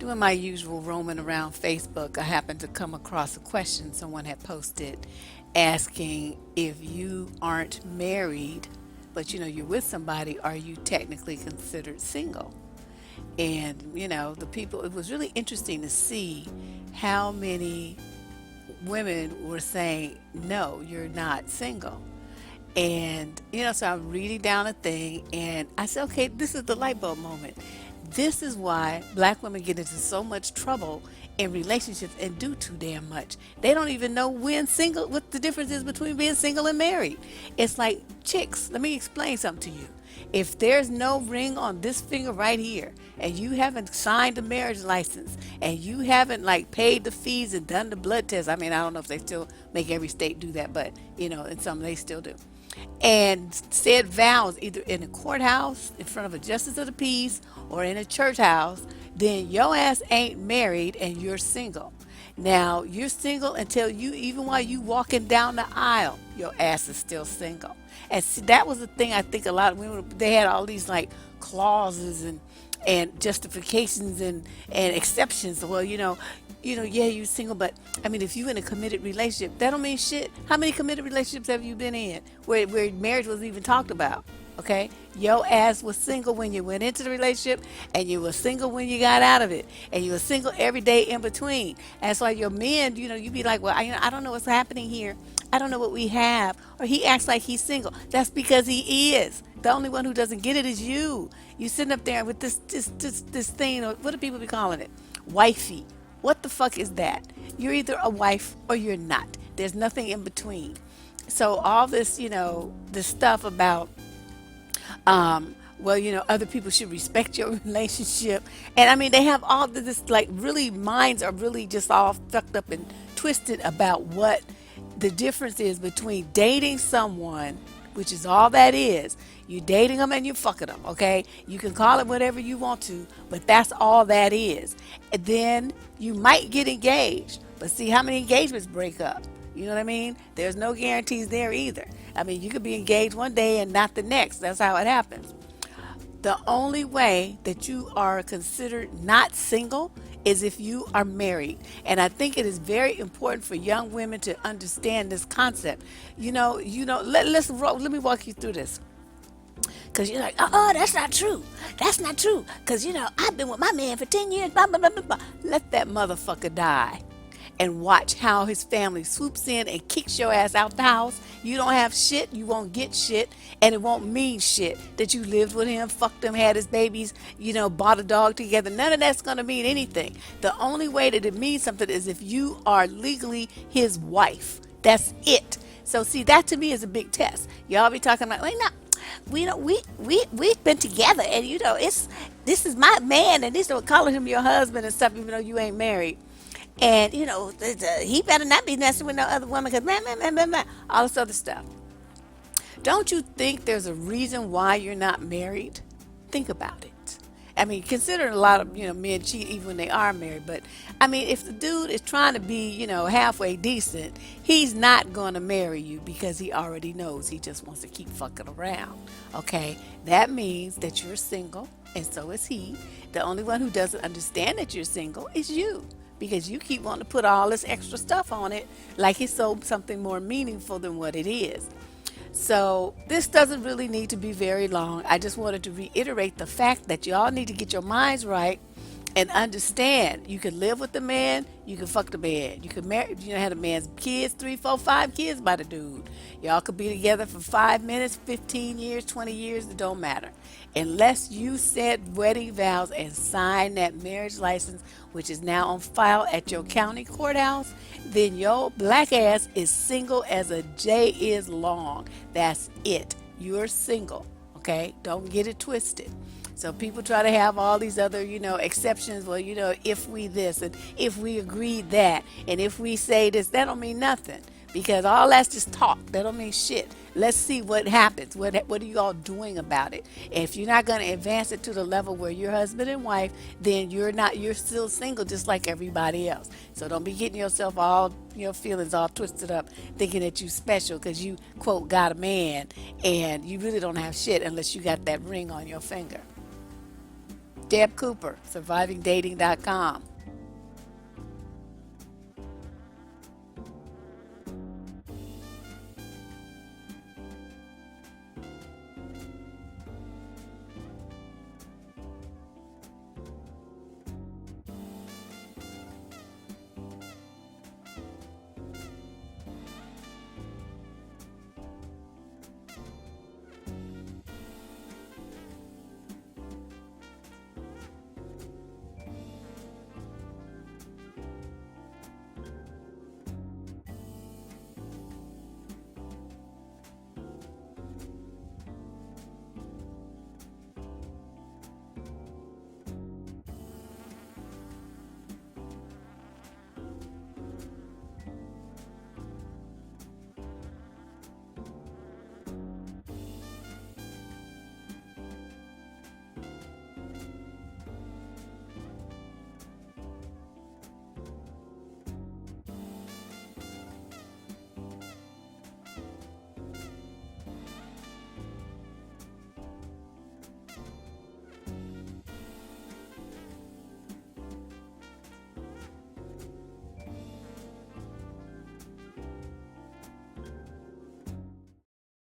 Doing my usual roaming around Facebook, I happened to come across a question someone had posted asking, if you aren't married, but you're with somebody, are you technically considered single? And the people, it was really interesting to see how many women were saying, no, you're not single. And, so I'm reading down a thing and I said, okay, this is the light bulb moment. This is why black women get into so much trouble in relationships and do too damn much. They don't even know when single, what the difference is between being single and married. It's like, chicks, let me explain something to you. If there's no ring on this finger right here, and you haven't signed a marriage license, and you haven't like paid the fees and done the blood test, I mean, I don't know if they still make every state do that, but in some they still do, and said vows either in a courthouse in front of a justice of the peace or in a church house, then your ass ain't married and you're single. Now you're single until even while you walking down the aisle, your ass is still single. And see, that was the thing. I think a lot of women, they had all these like clauses and justifications and exceptions. Well, yeah, you're single, but I mean, if you in a committed relationship, that don't mean shit. How many committed relationships have you been in where marriage was even talked about? Okay, your ass was single when you went into the relationship, and you were single when you got out of it, and you were single every day in between. That's why your men, you be like, well, I don't know what's happening here. I don't know what we have, or he acts like he's single. That's because he is. The only one who doesn't get it is you. You sitting up there with this thing, or what do people be calling it? Wifey. What the fuck is that? You're either a wife or you're not. There's nothing in between. So all this, this stuff about well, other people should respect your relationship. And I mean, they have all this, like, really, minds are really just all fucked up and twisted about what the difference is between dating someone, which is all that is. You dating them and you fucking them, okay? You can call it whatever you want to, but that's all that is. And then you might get engaged, but see how many engagements break up. You know what I mean? There's no guarantees there either. I mean, you could be engaged one day and not the next. That's how it happens. The only way that you are considered not single is if you are married. And I think it is very important for young women to understand this concept. Let me walk you through this. Because you're like, oh, that's not true. That's not true. Because, I've been with my man for 10 years, blah, blah, blah, blah, blah. Let that motherfucker die and watch how his family swoops in and kicks your ass out the house. You don't have shit, you won't get shit, and it won't mean shit that you lived with him, fucked him, had his babies, bought a dog together. None of that's going to mean anything. The only way that it means something is if you are legally his wife. That's it. So see, that to me is a big test. Y'all be talking about, like, no, we've been together, and this is my man, and this is calling him your husband and stuff, even though you ain't married. And he better not be messing with no other woman, because blah, blah, blah, blah, blah, all this other stuff. Don't you think there's a reason why you're not married? Think about it. I mean, considering a lot of men cheat even when they are married, but I mean, if the dude is trying to be halfway decent, he's not going to marry you because he already knows he just wants to keep fucking around. Okay, that means that you're single, and so is he. The only one who doesn't understand that you're single is you, because you keep wanting to put all this extra stuff on it like it's something more meaningful than what it is. So this doesn't really need to be very long. I just wanted to reiterate the fact that y'all need to get your minds right and understand you can live with the man, you can fuck the man, you can marry, have the man's kids, 3, 4, 5 kids by the dude. Y'all could be together for 5 minutes, 15 years, 20 years, it don't matter. Unless you said wedding vows and sign that marriage license, which is now on file at your county courthouse, then your black ass is single as a J is long. That's it. You're single, okay? Don't get it twisted. So people try to have all these other, exceptions. Well, if we this and if we agree that and if we say this, that don't mean nothing, because all that's just talk. That don't mean shit. Let's see what happens. What are you all doing about it? And if you're not going to advance it to the level where you're husband and wife, then you're still single just like everybody else. So don't be getting yourself all, feelings all twisted up thinking that you special because you, quote, got a man, and you really don't have shit unless you got that ring on your finger. Deb Cooper, survivingdating.com.